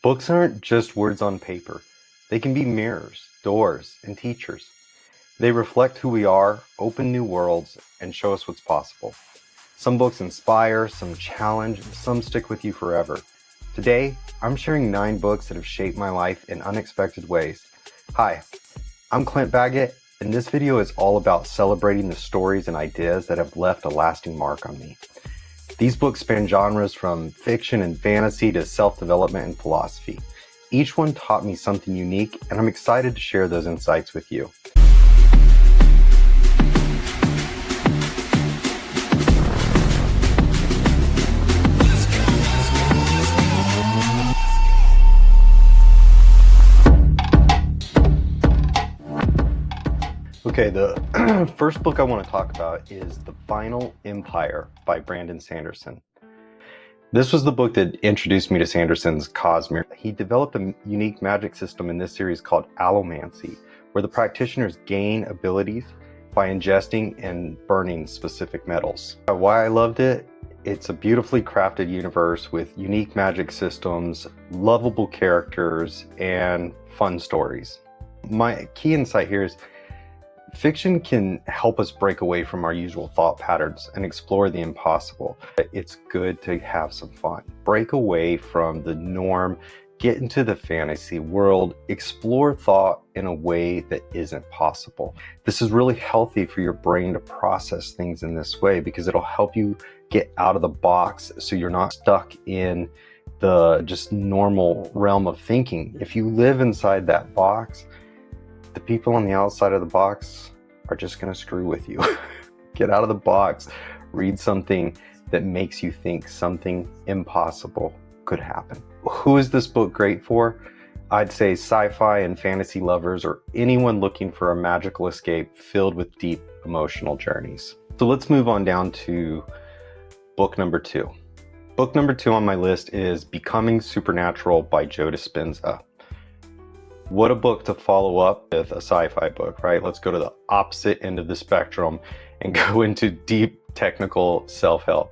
Books aren't just words on paper. They can be mirrors, doors, and teachers. They reflect who we are, open new worlds, and show us what's possible. Some books inspire, some challenge, and some stick with you forever. Today, I'm sharing 9 books that have shaped my life in unexpected ways. Hi, I'm Clint Baggett, and this video is all about celebrating the stories and ideas that have left a lasting mark on me. These books span genres from fiction and fantasy to self-development and philosophy. Each one taught me something unique, and I'm excited to share those insights with you. Okay, the first book I want to talk about is The Final Empire by Brandon Sanderson. This was the book that introduced me to Sanderson's Cosmere. He developed a unique magic system in this series called allomancy, where the practitioners gain abilities by ingesting and burning specific metals. Why I loved it? It's a beautifully crafted universe with unique magic systems, lovable characters, and fun stories. My key insight here is fiction can help us break away from our usual thought patterns and explore the impossible. It's good to have some fun. Break away from the norm, get into the fantasy world, explore thought in a way that isn't possible. This is really healthy for your brain to process things in this way because it'll help you get out of the box so you're not stuck in the just normal realm of thinking. If you live inside that box, the people on the outside of the box are just going to screw with you. Get out of the box. Read something that makes you think something impossible could happen. Who is this book great for? I'd say sci-fi and fantasy lovers or anyone looking for a magical escape filled with deep emotional journeys. So let's move on down to book number 2. Book number 2 on my list is Becoming Supernatural by Joe Dispenza. What a book to follow up with a sci-fi book, right? Let's go to the opposite end of the spectrum and go into deep technical self-help.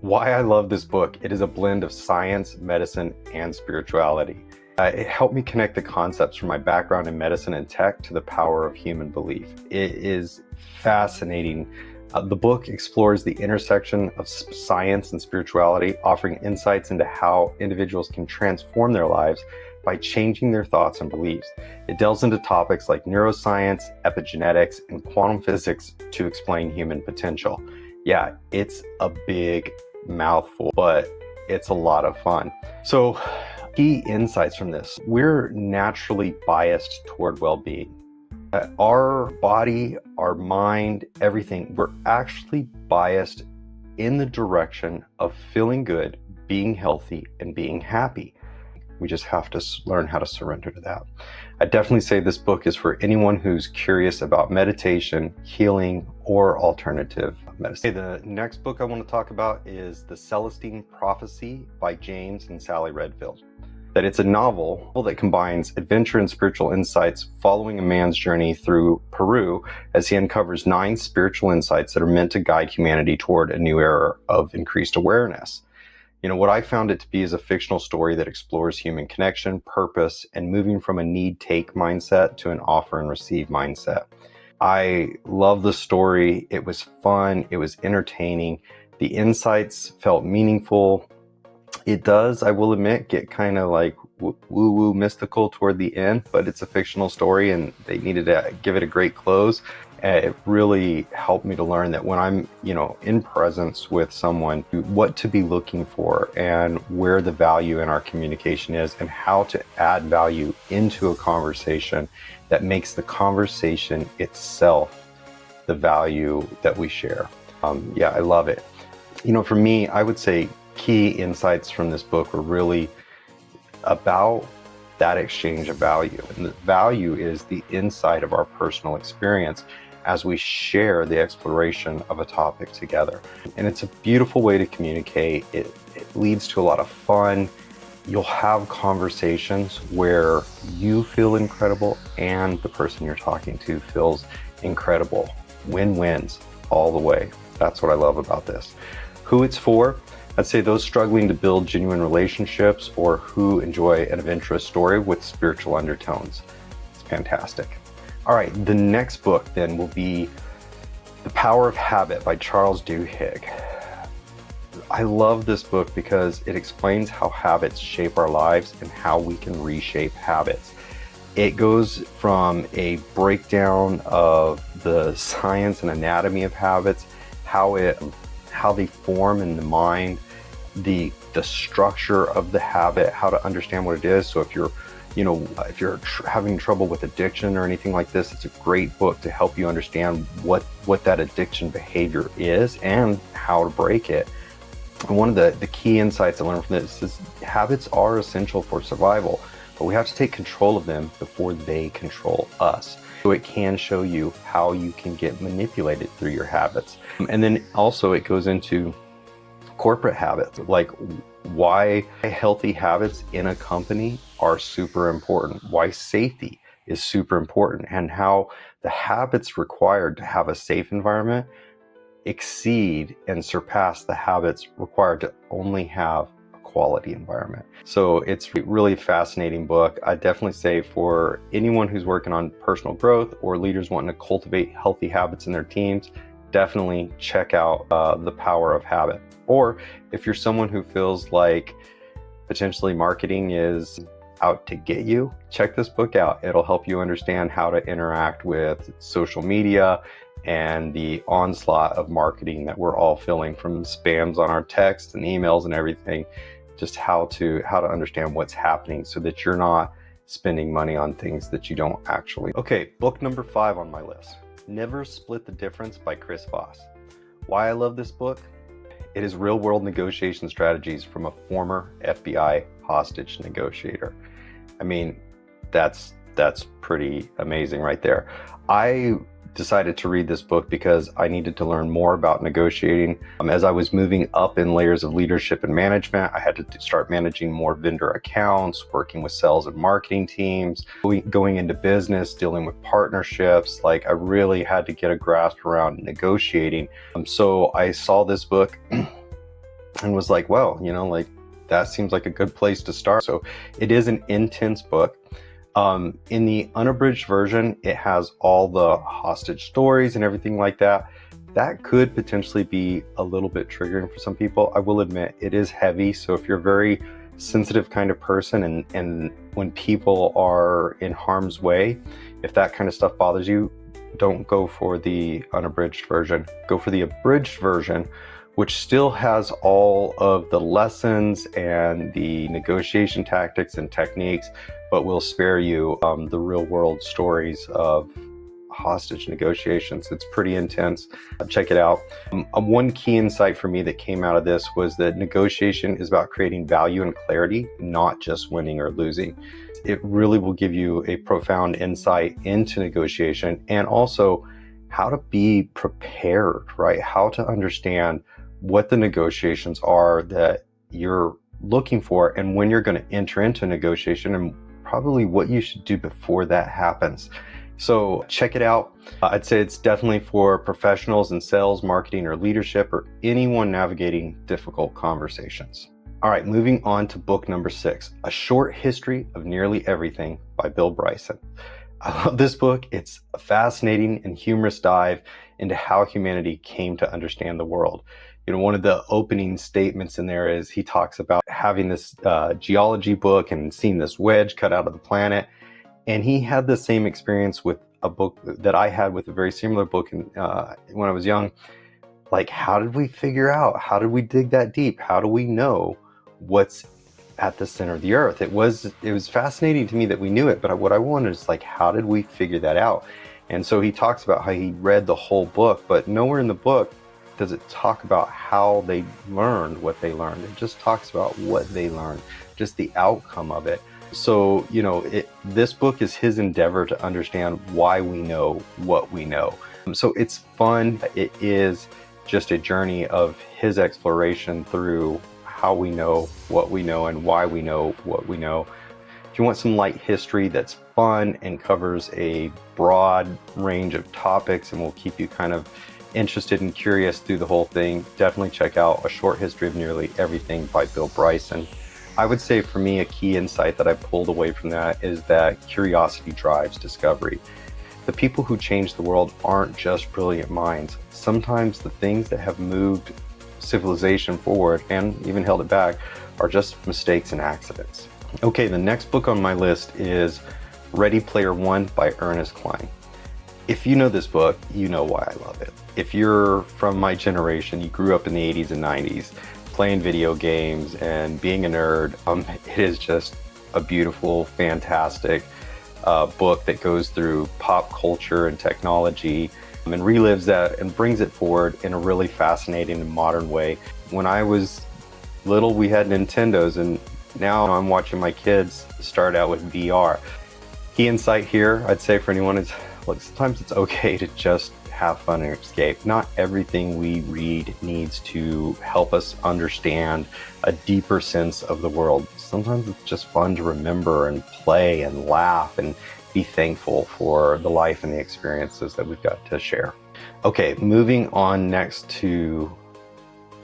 Why I love this book, it is a blend of science, medicine, and spirituality. It helped me connect the concepts from my background in medicine and tech to the power of human belief. It is fascinating. The book explores the intersection of science and spirituality, offering insights into how individuals can transform their lives by changing their thoughts and beliefs. It delves into topics like neuroscience, epigenetics, and quantum physics to explain human potential. Yeah, it's a big mouthful, but it's a lot of fun. So, key insights from this. We're naturally biased toward well-being. Our body, our mind, everything, we're actually biased in the direction of feeling good, being healthy, and being happy. We just have to learn how to surrender to that. I definitely say this book is for anyone who's curious about meditation, healing, or alternative medicine. Okay, the next book I want to talk about is The Celestine Prophecy by James and Sally Redfield. That it's a novel that combines adventure and spiritual insights following a man's journey through Peru as he uncovers 9 spiritual insights that are meant to guide humanity toward a new era of increased awareness. You know, what I found it to be is a fictional story that explores human connection, purpose, and moving from a need-take mindset to an offer and receive mindset. I love the story. It was fun. It was entertaining. The insights felt meaningful. It does, I will admit, get kind of like woo-woo mystical toward the end, but it's a fictional story and they needed to give it a great close. It really helped me to learn that when I'm, in presence with someone, what to be looking for and where the value in our communication is and how to add value into a conversation that makes the conversation itself the value that we share. Yeah, I love it. For me, I would say key insights from this book were really about that exchange of value. And the value is the insight of our personal experience as we share the exploration of a topic together. And it's a beautiful way to communicate. It leads to a lot of fun. You'll have conversations where you feel incredible and the person you're talking to feels incredible. Win-wins all the way. That's what I love about this. Who it's for? I'd say those struggling to build genuine relationships or who enjoy an adventurous story with spiritual undertones. It's fantastic. All right, the next book then will be The Power of Habit by Charles Duhigg. I love this book because it explains how habits shape our lives and how we can reshape habits. It goes from a breakdown of the science and anatomy of habits, how they form in the mind, the structure of the habit, how to understand what it is. So if you're having trouble with addiction or anything like this, it's a great book to help you understand what that addiction behavior is and how to break it. And one of the key insights I learned from this is habits are essential for survival, but we have to take control of them before they control us. So it can show you how you can get manipulated through your habits. And then also it goes into corporate habits, like why healthy habits in a company are super important, why safety is super important, and how the habits required to have a safe environment exceed and surpass the habits required to only have a quality environment. So it's a really fascinating book. I definitely say for anyone who's working on personal growth or leaders wanting to cultivate healthy habits in their teams, definitely check out The Power of Habit. Or if you're someone who feels like potentially marketing is out to get you, check this book out. It'll help you understand how to interact with social media and the onslaught of marketing that we're all feeling from spams on our texts and emails and everything. Just how to understand what's happening so that you're not spending money on things that you don't actually. Okay, book number 5 on my list, Never Split the Difference by Chris Voss. Why I love this book? It is real world negotiation strategies from a former FBI hostage negotiator. I mean, that's pretty amazing right there. I decided to read this book because I needed to learn more about negotiating. As I was moving up in layers of leadership and management, I had to start managing more vendor accounts, working with sales and marketing teams, going into business, dealing with partnerships. Like I really had to get a grasp around negotiating. So I saw this book and was like, well, like that seems like a good place to start. So it is an intense book. In the unabridged version, it has all the hostage stories and everything like that. That could potentially be a little bit triggering for some people. I will admit it is heavy. So if you're a very sensitive kind of person and when people are in harm's way, if that kind of stuff bothers you, don't go for the unabridged version. Go for the abridged version, which still has all of the lessons and the negotiation tactics and techniques, but will spare you the real world stories of hostage negotiations. It's pretty intense. Check it out. One key insight for me that came out of this was that negotiation is about creating value and clarity, not just winning or losing. It really will give you a profound insight into negotiation and also how to be prepared, right? How to understand what the negotiations are that you're looking for and when you're going to enter into negotiation and probably what you should do before that happens. So check it out. I'd say it's definitely for professionals in sales, marketing, or leadership, or anyone navigating difficult conversations. All right, moving on to book number 6, A Short History of Nearly Everything by Bill Bryson. I love this book. It's a fascinating and humorous dive into how humanity came to understand the world. One of the opening statements in there is he talks about having this geology book and seeing this wedge cut out of the planet. And he had the same experience with a book that I had with a very similar book when I was young. Like, how did we figure out? How did we dig that deep? How do we know what's at the center of the earth? It was fascinating to me that we knew it, but what I wanted is like, how did we figure that out? And so he talks about how he read the whole book, but nowhere in the book does it talk about how they learned what they learned. It just talks about what they learned, just the outcome of it. So, this book is his endeavor to understand why we know what we know. So it's fun. It is just a journey of his exploration through how we know what we know and why we know what we know. If you want some light history that's fun and covers a broad range of topics and will keep you kind of interested and curious through the whole thing, definitely check out A Short History of Nearly Everything by Bill Bryson. I would say for me, a key insight that I pulled away from that is that curiosity drives discovery. The people who change the world aren't just brilliant minds. Sometimes the things that have moved civilization forward and even held it back are just mistakes and accidents. Okay, the next book on my list is Ready Player One by Ernest Cline. If you know this book, you know why I love it. If you're from my generation, you grew up in the 80s and 90s playing video games and being a nerd, it is just a beautiful, fantastic book that goes through pop culture and technology and relives that and brings it forward in a really fascinating and modern way. When I was little, we had Nintendos, and now I'm watching my kids start out with VR. Key insight here, I'd say for anyone, is look, sometimes it's okay to just have fun and escape. Not everything we read needs to help us understand a deeper sense of the world. Sometimes it's just fun to remember and play and laugh and be thankful for the life and the experiences that we've got to share. Okay, moving on next to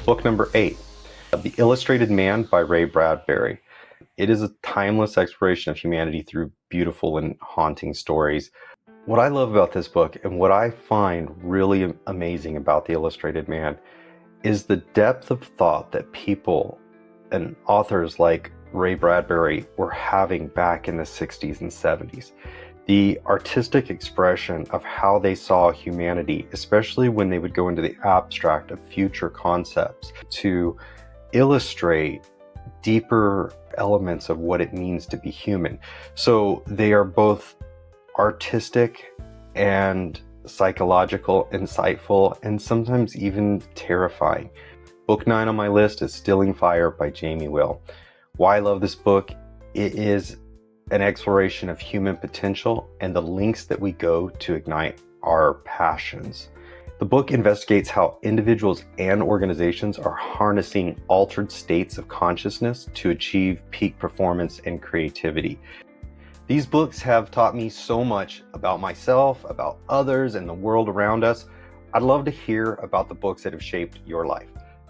book number 8. The Illustrated Man by Ray Bradbury. It is a timeless exploration of humanity through beautiful and haunting stories. What I love about this book and what I find really amazing about The Illustrated Man is the depth of thought that people and authors like Ray Bradbury were having back in the 60s and 70s. The artistic expression of how they saw humanity, especially when they would go into the abstract of future concepts to illustrate deeper elements of what it means to be human. So they are both artistic and psychological, insightful, and sometimes even terrifying. Book 9 on my list is Stilling Fire by Jamie Wheal. Why I love this book, it is an exploration of human potential and the lengths that we go to ignite our passions. The book investigates how individuals and organizations are harnessing altered states of consciousness to achieve peak performance and creativity. These books have taught me so much about myself, about others, and the world around us. I'd love to hear about the books that have shaped your life.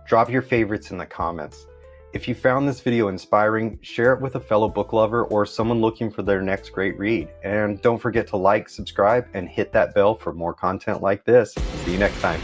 Drop your favorites in the comments. If you found this video inspiring, share it with a fellow book lover or someone looking for their next great read. And don't forget to like, subscribe, and hit that bell for more content like this. See you next time.